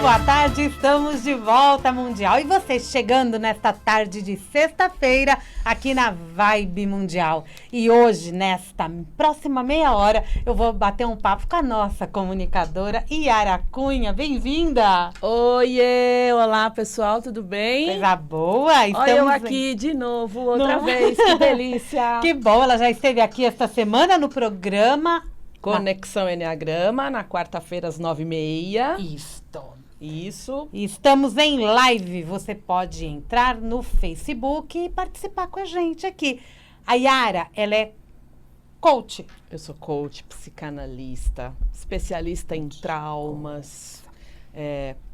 boa tarde, estamos de volta Mundial. E você chegando nesta tarde de sexta-feira aqui na Vibe Mundial. E hoje, nesta próxima meia hora, eu vou bater um papo com a nossa comunicadora Yara Cunha. Bem-vinda! Oiê! Olá, pessoal, tudo bem? Coisa boa! Olha eu aqui de novo, outra vez, que delícia! Que bom, ela já esteve aqui esta semana no programa Conexão Enneagrama, na quarta-feira às 9h30. Isso. E estamos em live. Você pode entrar no Facebook e participar com a gente aqui. A Yara, ela é coach. Eu sou coach, psicanalista, especialista em traumas.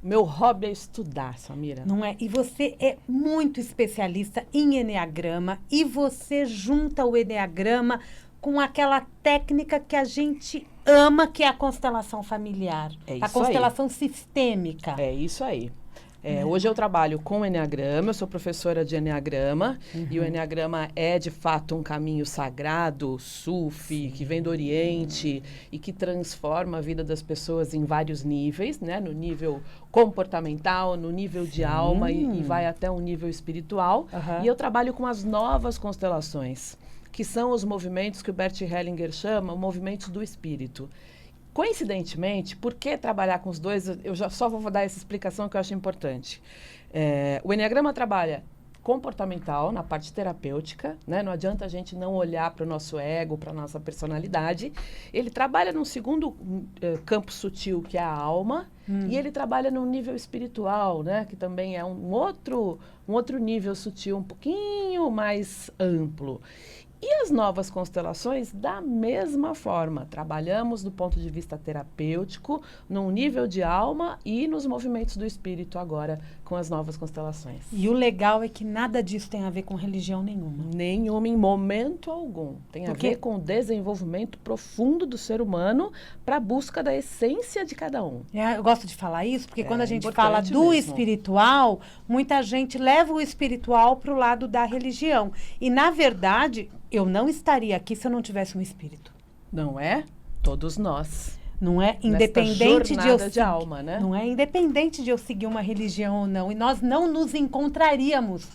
Meu hobby é estudar, Samira. Não é? E você é muito especialista em Enneagrama e você junta o Enneagrama com aquela técnica que a gente ama, que é a constelação familiar. É isso a constelação sistêmica. É isso aí. Hoje eu trabalho com Enneagrama, eu sou professora de Enneagrama, e o Enneagrama é, de fato, um caminho sagrado, sufi, que vem do Oriente e que transforma a vida das pessoas em vários níveis, né? No nível comportamental, no nível de alma e vai até um nível espiritual. E eu trabalho com as novas constelações, que são os movimentos que o Bert Hellinger chama movimentos do espírito. Coincidentemente, por que trabalhar com os dois? Eu já só vou dar essa explicação que eu acho importante. O Enneagrama trabalha comportamental, na parte terapêutica, né? Não adianta a gente não olhar para o nosso ego, para a nossa personalidade. Ele trabalha num segundo campo sutil, que é a alma, e ele trabalha num nível espiritual, né? Que também é um outro nível sutil, um pouquinho mais amplo. E as novas constelações, da mesma forma, trabalhamos do ponto de vista terapêutico, num nível de alma e nos movimentos do espírito agora, com as novas constelações. E o legal é que nada disso tem a ver com religião nenhuma. Nenhuma, em momento algum. Tem a ver com o desenvolvimento profundo do ser humano para a busca da essência de cada um. Eu gosto de falar isso, porque quando a gente fala do espiritual, muita gente leva o espiritual para o lado da religião. E, na verdade, eu não estaria aqui se eu não tivesse um espírito. Não é? Todos nós. Não é independente de eu de alma, né? Não é independente de eu seguir uma religião ou não. E nós não nos encontraríamos.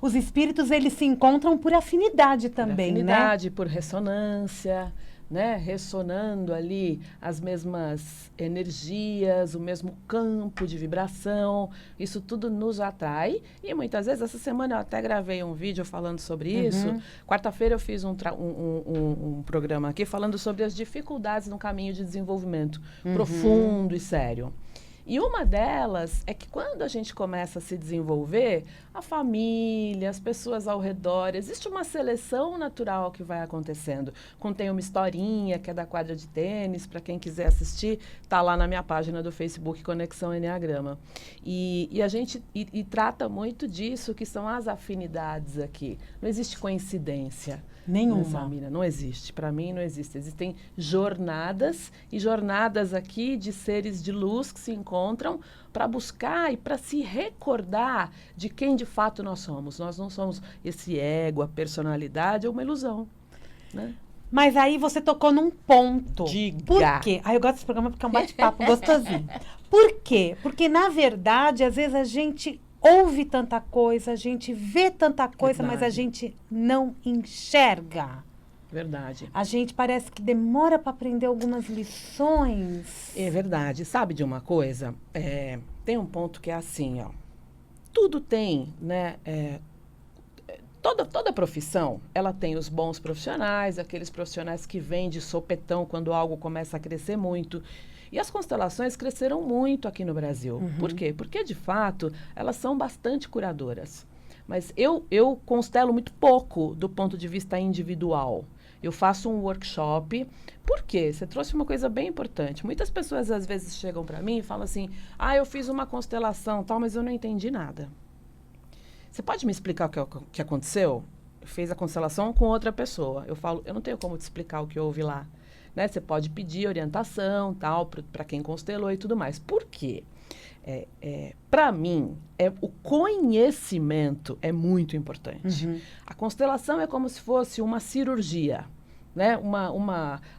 Os espíritos, eles se encontram por afinidade também, por afinidade, né? Por ressonância, né? Ressonando ali as mesmas energias, o mesmo campo de vibração. Isso tudo nos atrai. E muitas vezes, essa semana eu até gravei um vídeo falando sobre isso. Quarta-feira eu fiz um programa aqui falando sobre as dificuldades no caminho de desenvolvimento profundo e sério. E uma delas é que quando a gente começa a se desenvolver, a família, as pessoas ao redor, existe uma seleção natural que vai acontecendo. Contém uma historinha que é da quadra de tênis, para quem quiser assistir, tá lá na minha página do Facebook, Conexão Enneagrama. E a gente trata muito disso, que são as afinidades aqui. Não existe coincidência. Nenhuma. Samira, não existe. Para mim, não existe. Existem jornadas e jornadas aqui de seres de luz que se encontram para buscar e para se recordar de quem de fato nós somos. Nós não somos esse ego, a personalidade, é uma ilusão, né? Mas aí você tocou num ponto. Diga. Por quê? Eu gosto desse programa porque é um bate-papo gostosinho. Por quê? Porque, na verdade, às vezes a gente ouve tanta coisa, a gente vê tanta coisa, mas a gente não enxerga. Verdade. A gente parece que demora para aprender algumas lições. É verdade. Sabe de uma coisa? Tem um ponto que é assim, ó. Tudo tem, né? Toda profissão, ela tem os bons profissionais, aqueles profissionais que vêm de sopetão quando algo começa a crescer muito. E as constelações cresceram muito aqui no Brasil. Por quê? Porque, de fato, elas são bastante curadoras. Mas eu constelo muito pouco do ponto de vista individual. Eu faço um workshop. Por quê? Você trouxe uma coisa bem importante. Muitas pessoas, às vezes, chegam para mim e falam assim, eu fiz uma constelação, tal, mas eu não entendi nada. Você pode me explicar o que aconteceu? Eu fiz a constelação com outra pessoa. Eu falo, eu não tenho como te explicar o que houve lá. Né? Você pode pedir orientação, tal, para quem constelou e tudo mais. Por quê? Para mim, o conhecimento é muito importante. A constelação é como se fosse uma cirurgia. né?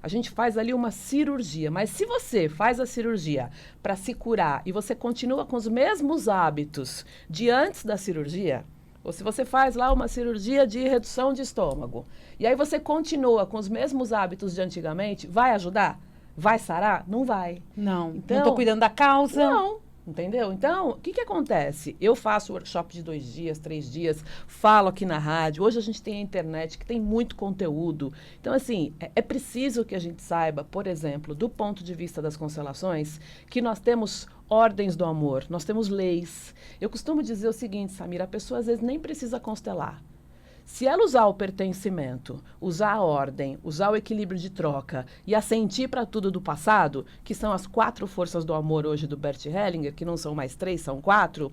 A gente faz ali uma cirurgia, mas se você faz a cirurgia para se curar e você continua com os mesmos hábitos de antes da cirurgia, ou se você faz lá uma cirurgia de redução de estômago, e aí você continua com os mesmos hábitos de antigamente, vai ajudar? Vai sarar? Não vai. Não, Então, não tô cuidando da causa. Não. Entendeu? Então, o que acontece? Eu faço workshop de 2 dias, 3 dias, falo aqui na rádio. Hoje a gente tem a internet, que tem muito conteúdo. Então, assim, é preciso que a gente saiba, por exemplo, do ponto de vista das constelações, que nós temos ordens do amor, nós temos leis. Eu costumo dizer o seguinte, Samira, a pessoa às vezes nem precisa constelar. Se ela usar o pertencimento, usar a ordem, usar o equilíbrio de troca e assentir para tudo do passado, que são as 4 forças do amor hoje do Bert Hellinger, que não são mais 3, são 4,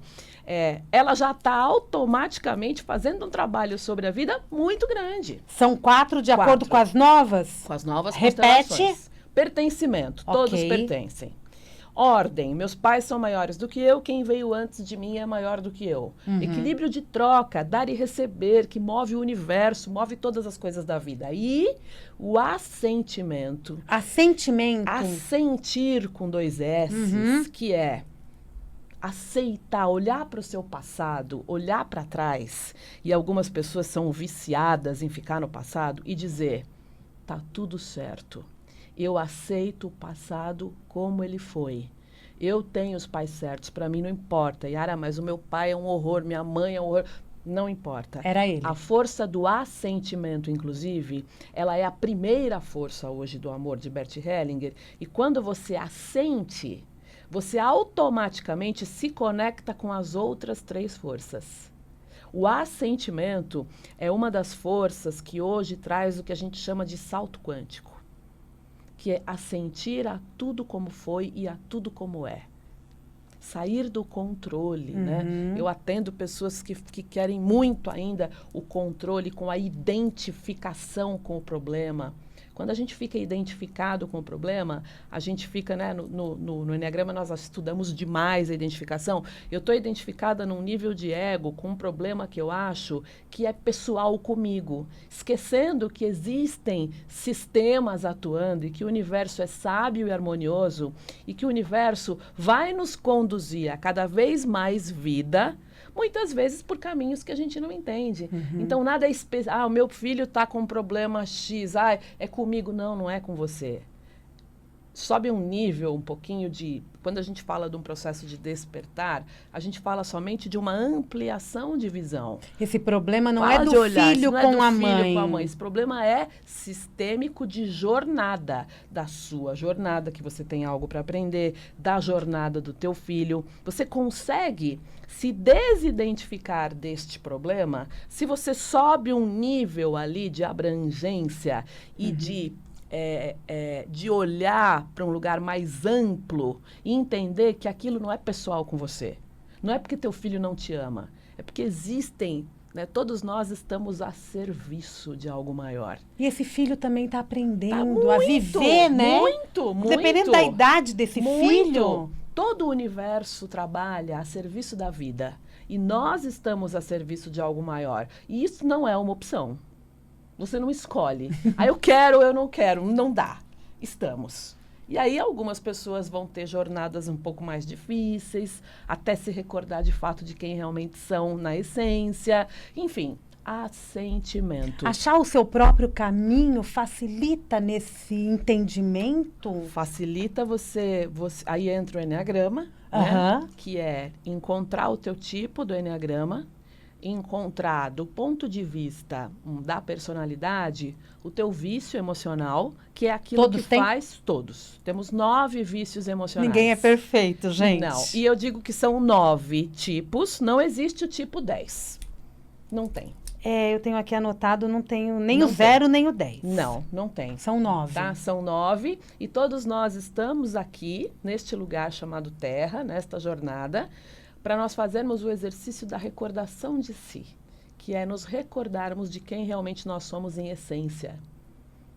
ela já está automaticamente fazendo um trabalho sobre a vida muito grande. São 4 de acordo com as novas? Com as novas Repete. constelações. Pertencimento, todos pertencem. Ordem, meus pais são maiores do que eu, quem veio antes de mim é maior do que eu. Uhum. Equilíbrio de troca, dar e receber, que move o universo, move todas as coisas da vida. E o assentimento. Assentimento. Assentir com 2 S, que é aceitar, olhar para o seu passado, olhar para trás. E algumas pessoas são viciadas em ficar no passado e dizer, tá tudo certo. Eu aceito o passado como ele foi. Eu tenho os pais certos, para mim não importa. Yara, mas o meu pai é um horror, minha mãe é um horror. Não importa. Era ele. A força do assentimento, inclusive, ela é a primeira força hoje do amor de Bert Hellinger. E quando você assente, você automaticamente se conecta com as outras 3 forças. O assentimento é uma das forças que hoje traz o que a gente chama de salto quântico, que é assentir a tudo como foi e a tudo como é. Sair do controle, né? Eu atendo pessoas que querem muito ainda o controle com a identificação com o problema. Quando a gente fica identificado com o problema, a gente fica, né, no Enneagrama nós estudamos demais a identificação. Eu estou identificada num nível de ego com um problema que eu acho que é pessoal comigo, esquecendo que existem sistemas atuando e que o universo é sábio e harmonioso e que o universo vai nos conduzir a cada vez mais vida, muitas vezes por caminhos que a gente não entende. Então, nada é especial. O meu filho está com um problema X. É comigo. Não, não é com você. Sobe um nível um pouquinho de... Quando a gente fala de um processo de despertar, a gente fala somente de uma ampliação de visão. Esse problema não é do filho com a mãe. Esse problema é sistêmico de jornada. Da sua jornada, que você tem algo para aprender, da jornada do teu filho. Você consegue se desidentificar deste problema se você sobe um nível ali de abrangência e de olhar para um lugar mais amplo e entender que aquilo não é pessoal com você. Não é porque teu filho não te ama, é porque existem, né, todos nós estamos a serviço de algo maior. E esse filho também está aprendendo a viver, né? Muito. Dependendo da idade desse filho. Todo o universo trabalha a serviço da vida. E nós estamos a serviço de algo maior. E isso não é uma opção. Você não escolhe. Eu quero, eu não quero. Não dá. Estamos. E aí algumas pessoas vão ter jornadas um pouco mais difíceis, até se recordar de fato de quem realmente são na essência. Enfim, assentimento. Achar o seu próprio caminho facilita nesse entendimento? Facilita você aí entra o Enneagrama, né? Que é encontrar o teu tipo do Enneagrama, encontrar do ponto de vista da personalidade o teu vício emocional, que é aquilo que faz todos. Temos 9 vícios emocionais. Ninguém é perfeito, gente. Não. E eu digo que são 9 tipos, não existe o tipo 10. Não tem. Eu tenho aqui anotado, não tenho nem o 0 nem o 10. Não tem. São 9. Tá? São 9 e todos nós estamos aqui, neste lugar chamado Terra, nesta jornada, para nós fazermos o exercício da recordação de si, que é nos recordarmos de quem realmente nós somos em essência.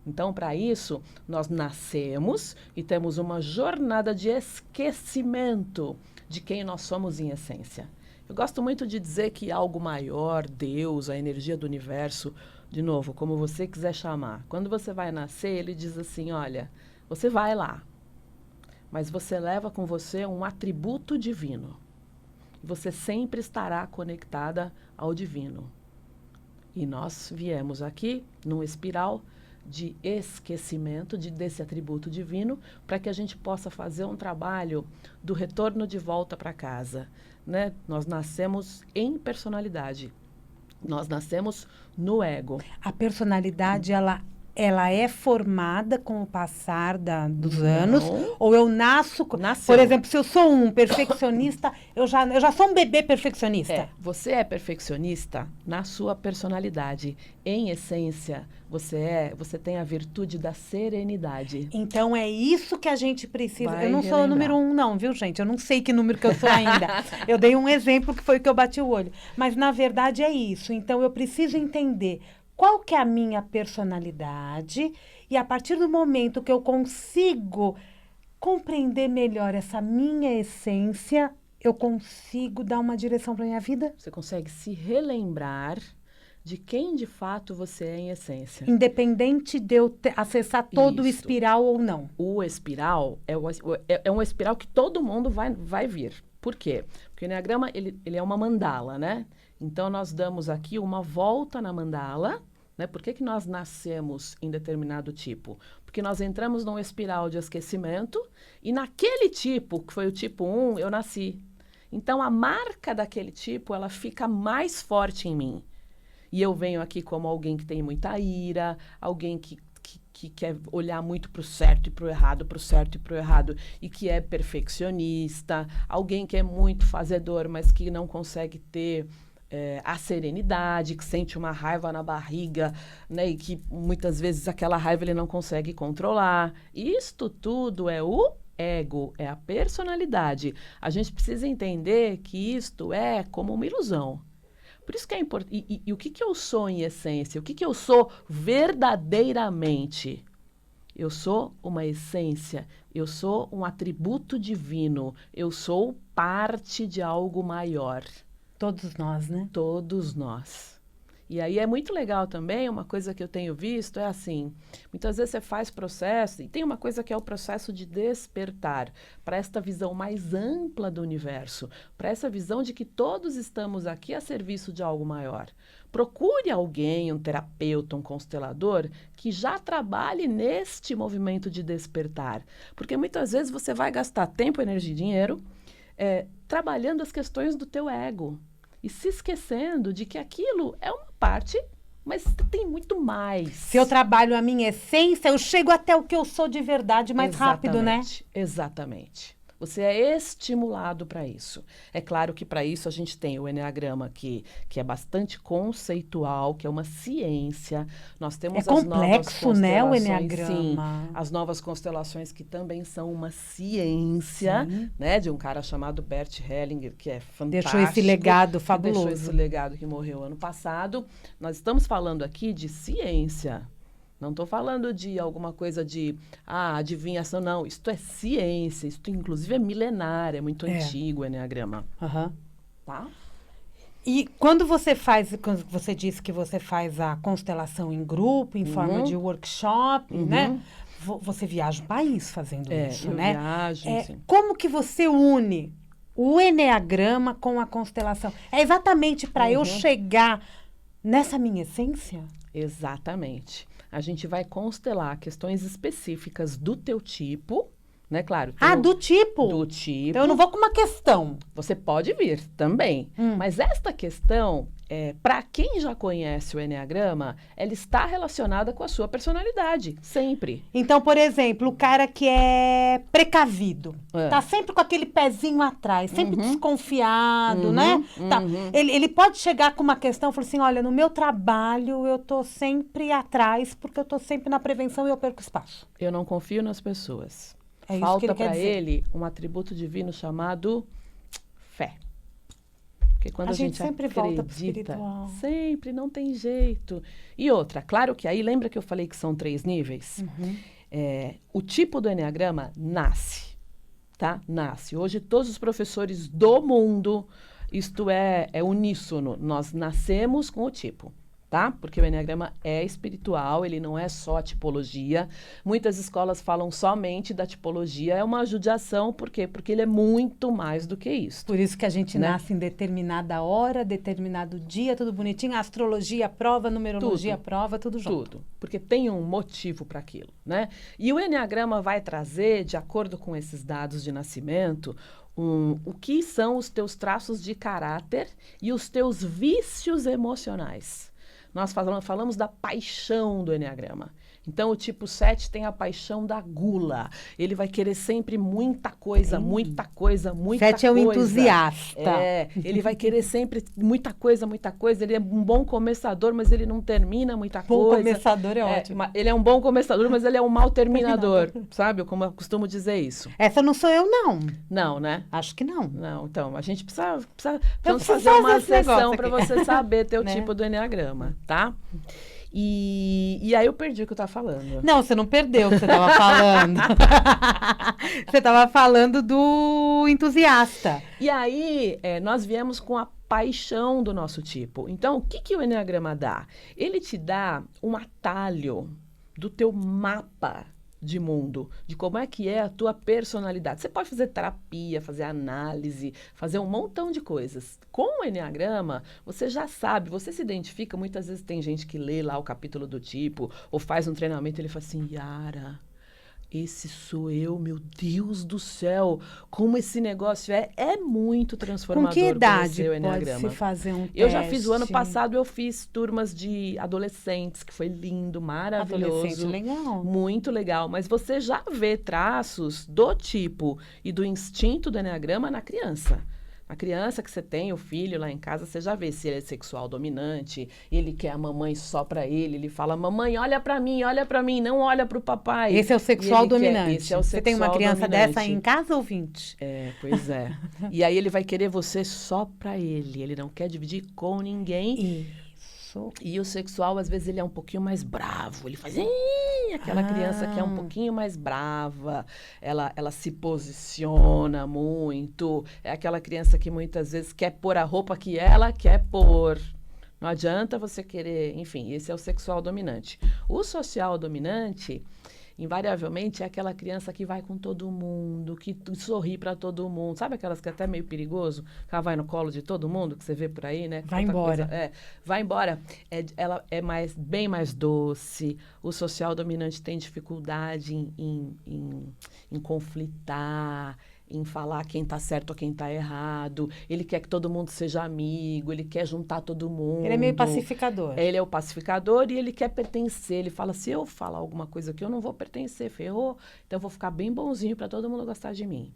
Então, para isso, nós nascemos e temos uma jornada de esquecimento de quem nós somos em essência. Eu gosto muito de dizer que algo maior, Deus, a energia do universo, de novo, como você quiser chamar. Quando você vai nascer, ele diz assim, olha, você vai lá, mas você leva com você um atributo divino. Você sempre estará conectada ao divino. E nós viemos aqui num espiral de esquecimento desse atributo divino para que a gente possa fazer um trabalho do retorno de volta para casa, né? Nós nascemos em personalidade. Nós nascemos no ego. A personalidade, ela é formada com o passar dos anos? Ou eu nasço... Nasceu. Por exemplo, se eu sou um perfeccionista, eu já sou um bebê perfeccionista. Você é perfeccionista na sua personalidade. Em essência, você tem a virtude da serenidade. Então, é isso que a gente precisa. Vai eu não sou o número 1, não, viu, gente? Eu não sei que número que eu sou ainda. Eu dei um exemplo que foi o que eu bati o olho. Mas, na verdade, é isso. Então, eu preciso entender qual que é a minha personalidade e, a partir do momento que eu consigo compreender melhor essa minha essência, eu consigo dar uma direção para minha vida? Você consegue se relembrar de quem de fato você é em essência. Independente de eu acessar todo o espiral ou não. O espiral é um espiral que todo mundo vai vir. Por quê? Porque o Enneagrama, ele é uma mandala, né? Então, nós damos aqui uma volta na mandala, né? Por que nós nascemos em determinado tipo? Porque nós entramos num espiral de esquecimento e naquele tipo, que foi o tipo 1, eu nasci. Então, a marca daquele tipo, ela fica mais forte em mim. E eu venho aqui como alguém que tem muita ira, alguém que quer olhar muito para o certo e para o errado, para o certo e para o errado, e que é perfeccionista, alguém que é muito fazedor, mas que não consegue ter a serenidade, que sente uma raiva na barriga, né, e que muitas vezes aquela raiva ele não consegue controlar. Isto tudo é o ego, é a personalidade. A gente precisa entender que isto é como uma ilusão. Por isso que é importante. E o que eu sou em essência? O que eu sou verdadeiramente? Eu sou uma essência, eu sou um atributo divino, eu sou parte de algo maior. Todos nós, né? Todos nós. E aí é muito legal também, uma coisa que eu tenho visto é assim, muitas vezes você faz processo, e tem uma coisa que é o processo de despertar, para esta visão mais ampla do universo, para essa visão de que todos estamos aqui a serviço de algo maior. Procure alguém, um terapeuta, um constelador, que já trabalhe neste movimento de despertar, porque muitas vezes você vai gastar tempo, energia e dinheiro trabalhando as questões do teu ego. E se esquecendo de que aquilo é uma parte, mas tem muito mais. Se eu trabalho a minha essência, eu chego até o que eu sou de verdade mais rápido, né? Exatamente. Você é estimulado para isso. É claro que para isso a gente tem o Enneagrama, que é bastante conceitual, que é uma ciência. Nós temos as novas constelações, né, o Enneagrama? Sim, as novas constelações que também são uma ciência, né, de um cara chamado Bert Hellinger, que é fantástico. Deixou esse legado fabuloso. Deixou esse legado que morreu ano passado. Nós estamos falando aqui de ciência. Não estou falando de alguma coisa de adivinhação, não. Isto é ciência, isto inclusive é milenar, é muito antigo o Enneagrama. Tá? E quando você disse que você faz a constelação em grupo, em forma de workshop, né? Você viaja o país fazendo isso, né? Viajo, sim. Como que você une o Enneagrama com a constelação? É exatamente para eu chegar nessa minha essência? Exatamente. A gente vai constelar questões específicas do teu tipo, né? Claro. Do tipo? Do tipo. Então, eu não vou com uma questão. Você pode vir também. Mas esta questão, para quem já conhece o Enneagrama, ela está relacionada com a sua personalidade, sempre. Então, por exemplo, o cara que é precavido, tá sempre com aquele pezinho atrás, sempre desconfiado, né? Tá. Ele pode chegar com uma questão e falar assim, olha, no meu trabalho eu tô sempre atrás, porque eu tô sempre na prevenção e eu perco espaço. Eu não confio nas pessoas. É Falta isso que para ele um atributo divino chamado fé. Porque quando a gente sempre volta pro espiritual. Sempre, não tem jeito. E outra, claro que aí, lembra que eu falei que são 3 níveis? O tipo do Enneagrama nasce, tá? Nasce. Hoje, todos os professores do mundo Isto é uníssono. Nós nascemos com o tipo. Tá? Porque o Eneagrama é espiritual, ele não é só a tipologia. Muitas escolas falam somente da tipologia, é uma judiação, por quê? Porque ele é muito mais do que isso. Por isso que a gente nasce em determinada hora, determinado dia, tudo bonitinho, a astrologia prova, a numerologia prova, tudo junto. Tudo, porque tem um motivo para aquilo, né? E o Eneagrama vai trazer, de acordo com esses dados de nascimento, o que são os teus traços de caráter e os teus vícios emocionais. Nós falamos da paixão do Eneagrama. Então, o tipo 7 tem a paixão da gula. Ele vai querer sempre muita coisa, muita coisa, muita 7 coisa. 7 é o entusiasta. Ele vai querer sempre muita coisa, muita coisa. Ele é um bom começador, mas ele não termina muita coisa. Bom começador é ótimo. Ele é um bom começador, mas ele é um mau terminador. Sabe? Como eu costumo dizer isso. Essa não sou eu, não. Não, né? Acho que não. Não, então, a gente precisa fazer uma sessão para aqui. você saber teu Né? tipo do Eneagrama, tá? E aí eu perdi o que eu estava falando. Não, você não perdeu o que você estava falando. Você estava falando do entusiasta. E aí nós viemos com a paixão do nosso tipo. Então, o que o Eneagrama dá? Ele te dá um atalho do teu mapa de mundo, de como é que é a tua personalidade. Você pode fazer terapia, fazer análise, fazer um montão de coisas. Com o Eneagrama, você já sabe, você se identifica, muitas vezes tem gente que lê lá o capítulo do tipo, ou faz um treinamento e ele fala assim, Yara, esse sou eu, meu Deus do céu, como esse negócio é muito transformador. Com que idade o Eneagrama. pode se fazer um teste? Eu já fiz, o ano passado eu fiz turmas de adolescentes, que foi lindo, maravilhoso. Adolescente, legal. Muito legal, mas você já vê traços do tipo e do instinto do Eneagrama na criança. A criança que você tem, o filho lá em casa, você já vê se ele é sexual dominante, ele quer a mamãe só pra ele fala, mamãe, olha pra mim, não olha pro papai. Esse é o sexual dominante. Esse é o sexual Você tem uma criança dominante. dessa aí em casa ou 20? Pois é. E aí ele vai querer você só pra ele não quer dividir com ninguém. Isso. E o sexual, às vezes, ele é um pouquinho mais bravo. Ele faz... Aquela criança que é um pouquinho mais brava. Ela se posiciona muito. É aquela criança que muitas vezes quer pôr a roupa que ela quer pôr. Não adianta você querer... Enfim, esse é o sexual dominante. O social dominante... invariavelmente é aquela criança que vai com todo mundo, que sorri para todo mundo. Sabe aquelas que é até meio perigoso? Que ela vai no colo de todo mundo, que você vê por aí, né? Vai embora. Vai embora. Ela é bem mais doce. O social dominante tem dificuldade em conflitar, em falar quem tá certo ou quem tá errado. Ele quer que todo mundo seja amigo, ele quer juntar todo mundo. Ele é meio pacificador. Ele é o pacificador e ele quer pertencer. Ele fala, se eu falar alguma coisa que eu não vou pertencer, ferrou. Então eu vou ficar bem bonzinho para todo mundo gostar de mim.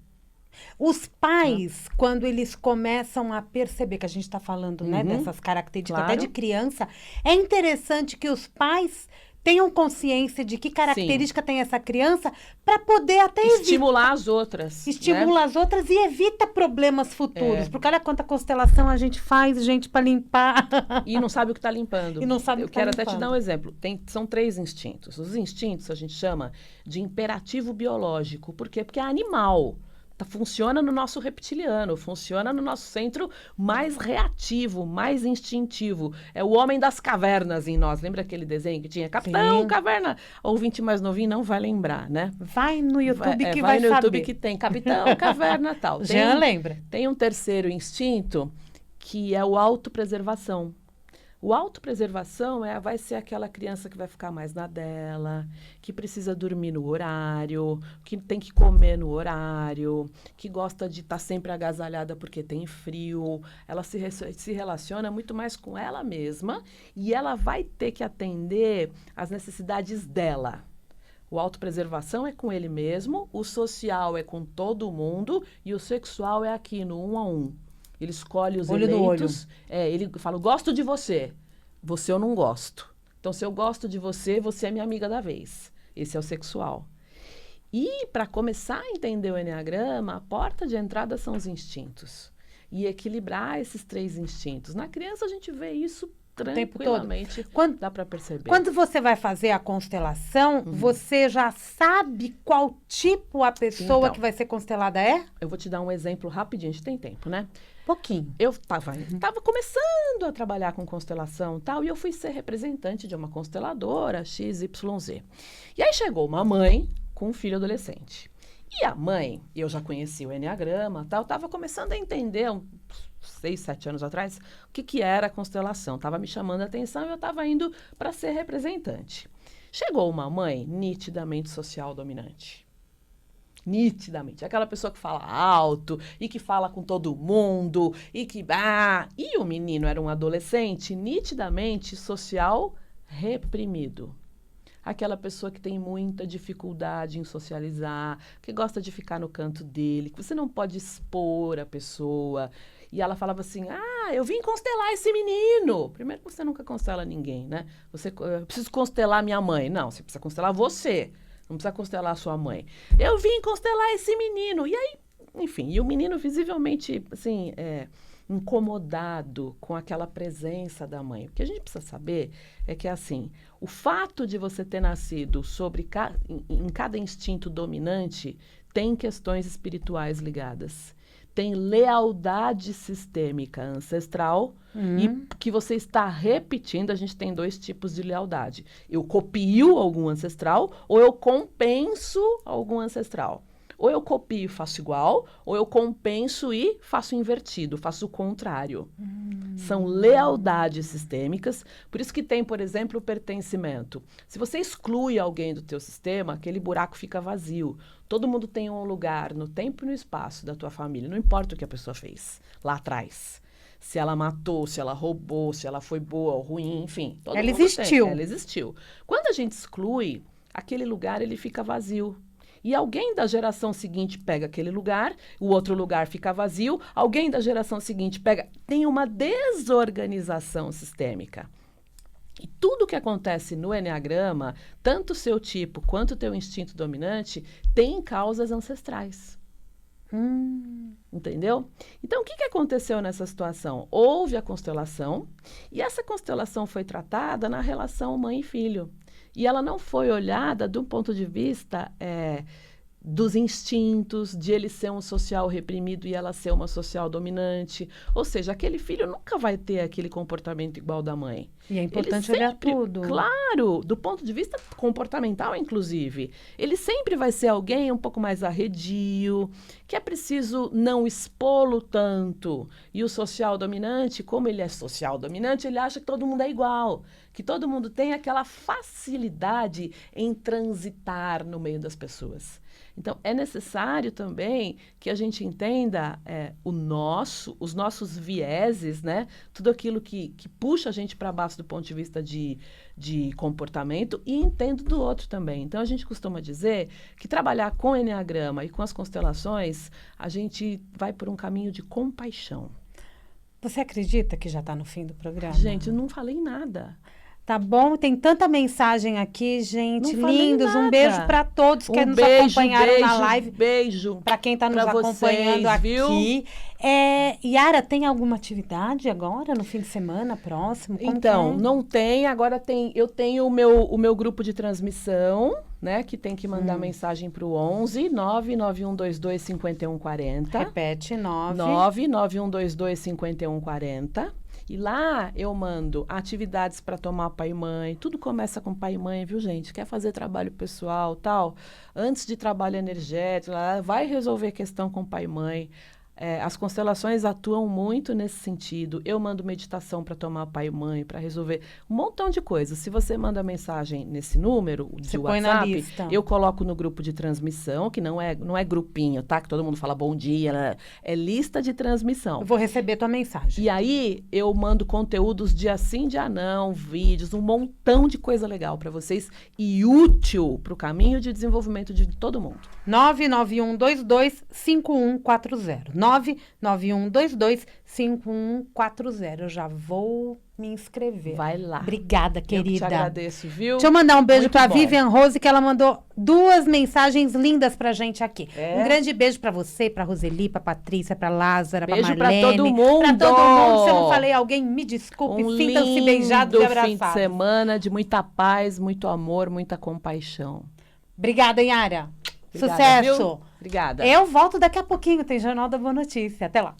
Os pais, quando eles começam a perceber que a gente está falando, né, dessas características até de criança, é interessante que os pais tenham consciência de que característica tem essa criança para poder até estimular as outras. Estimula as outras e evita problemas futuros. Porque olha quanta constelação a gente faz, gente, para limpar. E não sabe o que está limpando. E não sabe o que quero tá até te dar um exemplo. São 3 instintos. Os instintos a gente chama de imperativo biológico. Por quê? Porque é animal. Funciona no nosso reptiliano, funciona no nosso centro mais reativo, mais instintivo. É o homem das cavernas em nós. Lembra aquele desenho que tinha Capitão Caverna? O ouvinte mais novinho não vai lembrar, né? Vai no YouTube que vai no saber. YouTube que tem Capitão Caverna tal. Jean lembra. Tem um terceiro instinto que é o autopreservação. O autopreservação vai ser aquela criança que vai ficar mais na dela, que precisa dormir no horário, que tem que comer no horário, que gosta de estar sempre agasalhada porque tem frio. Ela se relaciona muito mais com ela mesma e ela vai ter que atender às necessidades dela. O autopreservação é com ele mesmo, o social é com todo mundo e o sexual é aqui no 1 a 1. Ele escolhe os eleitos. Ele fala, gosto de você. Você eu não gosto. Então, se eu gosto de você, você é minha amiga da vez. Esse é o sexual. E, para começar a entender o Eneagrama, a porta de entrada são os instintos. E equilibrar esses 3 instintos. Na criança, a gente vê isso tranquilamente. Dá para perceber. Quando você vai fazer a constelação, você já sabe qual tipo a pessoa que vai ser constelada é? Eu vou te dar um exemplo rapidinho, a gente tem tempo, né? Pouquinho. Eu tava começando a trabalhar com constelação e tal, e eu fui ser representante de uma consteladora XYZ. E aí chegou uma mãe com um filho adolescente. E a mãe, eu já conhecia o Enneagrama, tal, tava começando a entender, uns 6, 7 anos atrás, o que era a constelação. Tava me chamando a atenção e eu tava indo para ser representante. Chegou uma mãe nitidamente social dominante. Nitidamente. Aquela pessoa que fala alto e que fala com todo mundo e que... E o menino era um adolescente nitidamente social reprimido. Aquela pessoa que tem muita dificuldade em socializar, que gosta de ficar no canto dele, que você não pode expor a pessoa. E ela falava assim, eu vim constelar esse menino. Primeiro que você nunca constela ninguém, né? Eu preciso constelar minha mãe. Não, você precisa constelar você. Não precisa constelar a sua mãe. Eu vim constelar esse menino. E aí, enfim, e o menino visivelmente, assim, incomodado com aquela presença da mãe. O que a gente precisa saber é que, assim, o fato de você ter nascido em cada instinto dominante tem questões espirituais ligadas. Tem lealdade sistêmica ancestral e que você está repetindo. A gente tem 2 tipos de lealdade. Eu copio algum ancestral ou eu compenso algum ancestral. Ou eu copio e faço igual, ou eu compenso e faço invertido, faço o contrário. São lealdades sistêmicas, por isso que tem, por exemplo, o pertencimento. Se você exclui alguém do teu sistema, aquele buraco fica vazio. Todo mundo tem um lugar no tempo e no espaço da tua família, não importa o que a pessoa fez lá atrás. Se ela matou, se ela roubou, se ela foi boa ou ruim, enfim. Ela existiu. Ela existiu. Quando a gente exclui, aquele lugar ele fica vazio. E alguém da geração seguinte pega aquele lugar, o outro lugar fica vazio, alguém da geração seguinte pega... Tem uma desorganização sistêmica. E tudo que acontece no Enneagrama, tanto o seu tipo quanto o teu instinto dominante, tem causas ancestrais. Entendeu? Então, o que aconteceu nessa situação? Houve a constelação, e essa constelação foi tratada na relação mãe e filho. E ela não foi olhada do ponto de vista dos instintos, de ele ser um social reprimido e ela ser uma social dominante. Ou seja, aquele filho nunca vai ter aquele comportamento igual da mãe. E é importante olhar tudo. Claro, do ponto de vista comportamental, inclusive. Ele sempre vai ser alguém um pouco mais arredio, que é preciso não expô-lo tanto. E o social dominante, como ele é social dominante, ele acha que todo mundo é igual. Que todo mundo tem aquela facilidade em transitar no meio das pessoas. Então, é necessário também que a gente entenda os nossos vieses, né? Tudo aquilo que puxa a gente para baixo do ponto de vista de comportamento e entendo do outro também. Então, a gente costuma dizer que trabalhar com o Enneagrama e com as constelações, a gente vai por um caminho de compaixão. Você acredita que já está no fim do programa? Gente, eu não falei nada. Tá bom? Tem tanta mensagem aqui, gente. Não lindos. Um beijo para todos que nos acompanharam na live. Beijo. Para quem está nos acompanhando aqui. Viu? Yara, tem alguma atividade agora, no fim de semana próximo? Como então, não tem. Agora eu tenho o meu grupo de transmissão, né? Que tem que mandar mensagem para o 11 99122 5140. Repete, 99122 5140. E lá eu mando atividades para tomar pai e mãe. Tudo começa com pai e mãe, viu, gente? Quer fazer trabalho pessoal, tal? Antes de trabalho energético, vai resolver questão com pai e mãe. As constelações atuam muito nesse sentido. Eu mando meditação para tomar pai e mãe, para resolver um montão de coisas. Se você manda mensagem nesse número de WhatsApp, eu coloco no grupo de transmissão, que não é grupinho, tá? Que todo mundo fala bom dia, né? É lista de transmissão. Eu vou receber tua mensagem. E aí, eu mando conteúdos dia sim, dia não, vídeos, um montão de coisa legal para vocês e útil para o caminho de desenvolvimento de todo mundo. 991225140. 991225140. Eu já vou me inscrever. Vai lá. Obrigada, querida. Eu te agradeço, viu? Deixa eu mandar um beijo para Vivian Rose, que ela mandou 2 mensagens lindas pra gente aqui. Um grande beijo para você, para Roseli, para Patrícia, para Lázara, para Marlene. Beijo para todo mundo. Para todo mundo. Se eu não falei alguém, me desculpe. Sintam-se beijados e abraçados. Fim de semana de muita paz, muito amor, muita compaixão. Obrigada, Yara. Obrigada, sucesso. Viu? Obrigada. Eu volto daqui a pouquinho, tem Jornal da Boa Notícia. Até lá.